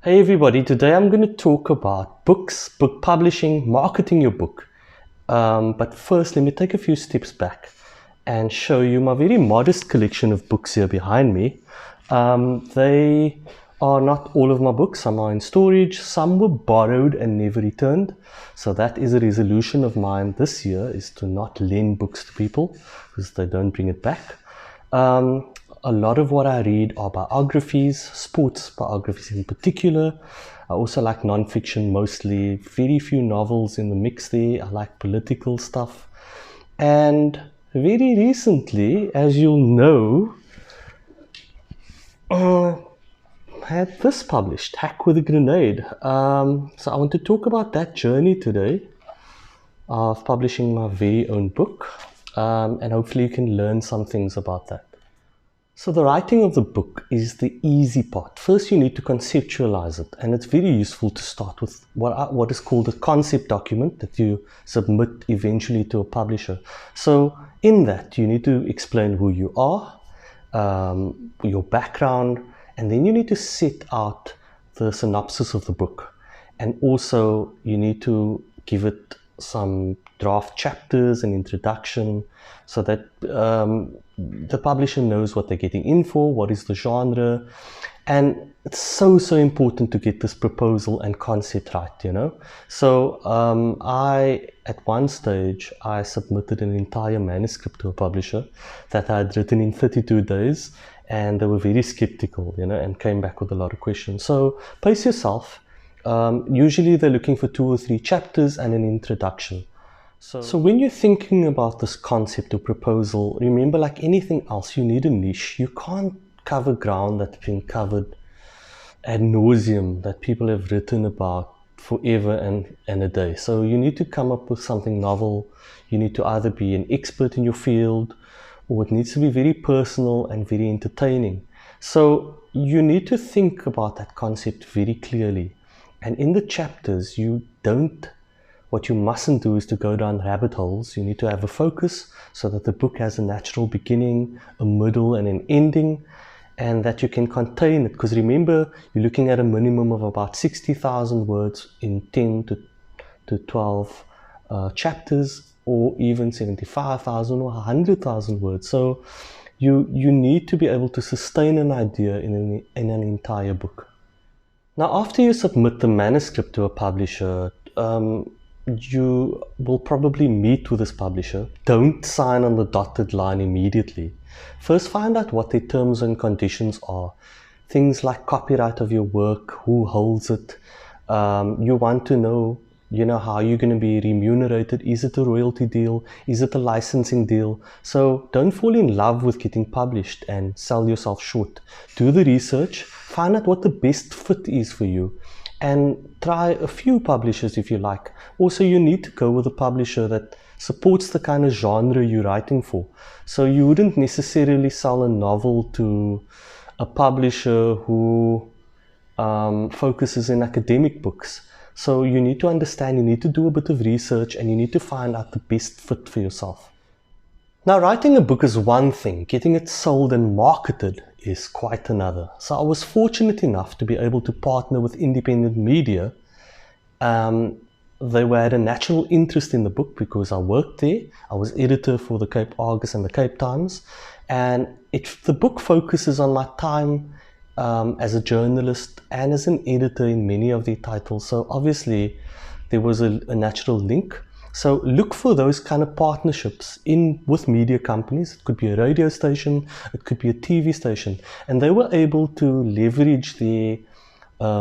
Hey everybody, today I'm going to talk about books, book publishing, marketing your book. But first, let me take a few steps back and show you my very modest collection of books here behind me. They are not all of my books, some are in storage, some were borrowed and never returned. So that is a resolution of mine this year, is to not lend books to people because they don't bring it back. A lot of what I read are biographies, sports biographies in particular. I also like non-fiction mostly, very few novels in the mix there. I like political stuff. And very recently, as you'll know, I had this published, Hack with a Grenade. So I want to talk about that journey today of publishing my very own book. And hopefully you can learn some things about that. So the writing of the book is the easy part. First, you need to conceptualize it, and it's very useful to start with what is called a concept document that you submit eventually to a publisher. So in that, you need to explain who you are, your background, and then you need to set out the synopsis of the book. And also, you need to give it some draft chapters and introduction so that the publisher knows what they're getting in for, what is the genre. And it's so important to get this proposal and concept right, you know. So at one stage I submitted an entire manuscript to a publisher that I had written in 32 days, and they were very skeptical, you know, and came back with a lot of questions. So pace yourself. Usually they're looking for 2 or 3 chapters and an introduction. So when you're thinking about this concept or proposal, remember, like anything else, you need a niche. You can't cover ground that's been covered ad nauseum, that people have written about forever and a day. So you need to come up with something novel. You need to either be an expert in your field, or it needs to be very personal and very entertaining. So you need to think about that concept very clearly. And in the chapters, what you mustn't do is to go down rabbit holes. You need to have a focus so that the book has a natural beginning, a middle, and an ending, and that you can contain it. Because remember, you're looking at a minimum of about 60,000 words in 10 to 12 chapters, or even 75,000 or 100,000 words. So you need to be able to sustain an idea in an entire book. Now, after you submit the manuscript to a publisher, you will probably meet with this publisher. Don't sign on the dotted line immediately. First, find out what their terms and conditions are. Things like copyright of your work, who holds it. You want to know, how you're going to be remunerated. Is it a royalty deal? Is it a licensing deal? So don't fall in love with getting published and sell yourself short. Do the research, find out what the best fit is for you, and try a few publishers if you like. Also, you need to go with a publisher that supports the kind of genre you're writing for. So you wouldn't necessarily sell a novel to a publisher who focuses in academic books. So you need to understand, you need to do a bit of research, and you need to find out the best fit for yourself. Now, writing a book is one thing. Getting it sold and marketed is quite another. So I was fortunate enough to be able to partner with independent media. They had a natural interest in the book because I worked there. I was editor for the Cape Argus and the Cape Times. And the book focuses on my time as a journalist and as an editor in many of the titles. So obviously there was a natural link. So look for those kind of partnerships with media companies. It could be a radio station, it could be a TV station, and they were able to leverage their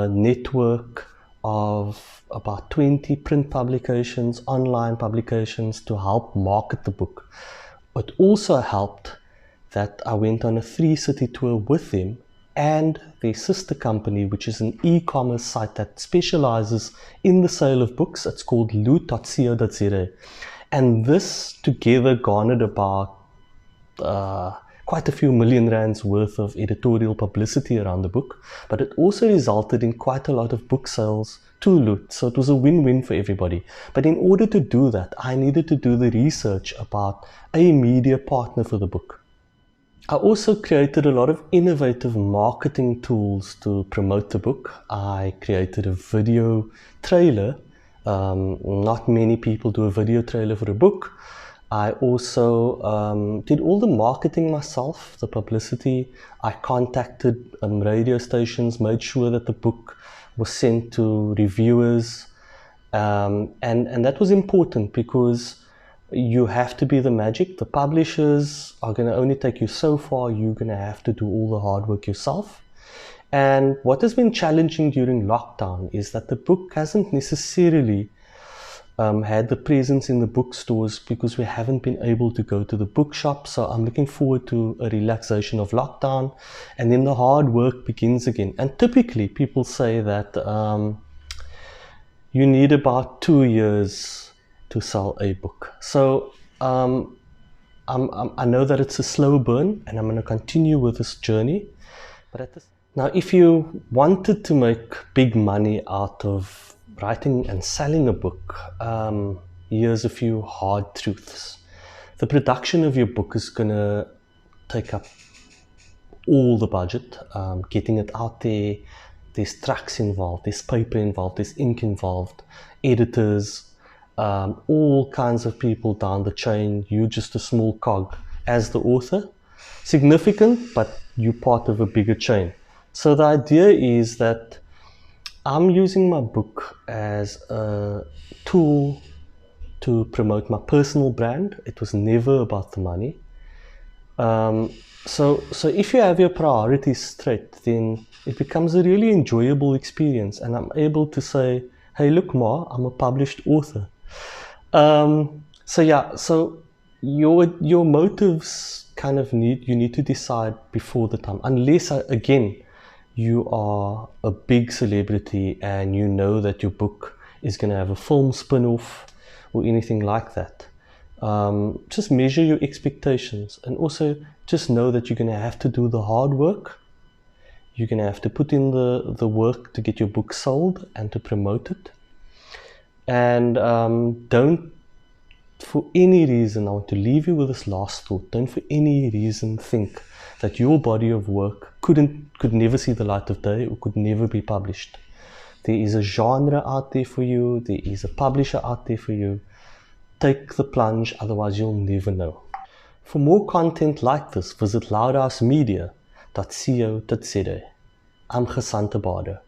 network of about 20 print publications, online publications, to help market the book. It also helped that I went on a 3-city tour with them and their sister company, which is an e-commerce site that specializes in the sale of books. It's called loot.co.za. And this together garnered about quite a few million rands worth of editorial publicity around the book. But it also resulted in quite a lot of book sales to Loot. So it was a win-win for everybody. But in order to do that, I needed to do the research about a media partner for the book. I also created a lot of innovative marketing tools to promote the book. I created a video trailer. Not many people do a video trailer for a book. I also did all the marketing myself, the publicity. I contacted radio stations, made sure that the book was sent to reviewers. And that was important because you have to be the magic. The publishers are going to only take you so far. You're going to have to do all the hard work yourself. And what has been challenging during lockdown is that the book hasn't necessarily had the presence in the bookstores because we haven't been able to go to the bookshop. So I'm looking forward to a relaxation of lockdown, and then the hard work begins again. And typically people say that you need about 2 years to sell a book. So I know that it's a slow burn, and I'm going to continue with this journey. Now, if you wanted to make big money out of writing and selling a book, here's a few hard truths. The production of your book is going to take up all the budget, getting it out there. There's trucks involved, there's paper involved, there's ink involved, editors, all kinds of people down the chain. You're just a small cog as the author. Significant, but you're part of a bigger chain. So the idea is that I'm using my book as a tool to promote my personal brand. It was never about the money. So if you have your priorities straight, then it becomes a really enjoyable experience, and I'm able to say, hey, look, Ma, I'm a published author. So your motives kind of you need to decide before the time, unless, again, you are a big celebrity and you know that your book is going to have a film spin-off or anything like that. Just measure your expectations, and also just know that you're going to have to do the hard work. You're going to have to put in the work to get your book sold and to promote it. And don't, for any reason, I want to leave you with this last thought, don't for any reason think that your body of work could never see the light of day or could never be published. There is a genre out there for you. There is a publisher out there for you. Take the plunge, otherwise you'll never know. For more content like this, visit loudhousemedia.co.za. I'm Gasant Abarder.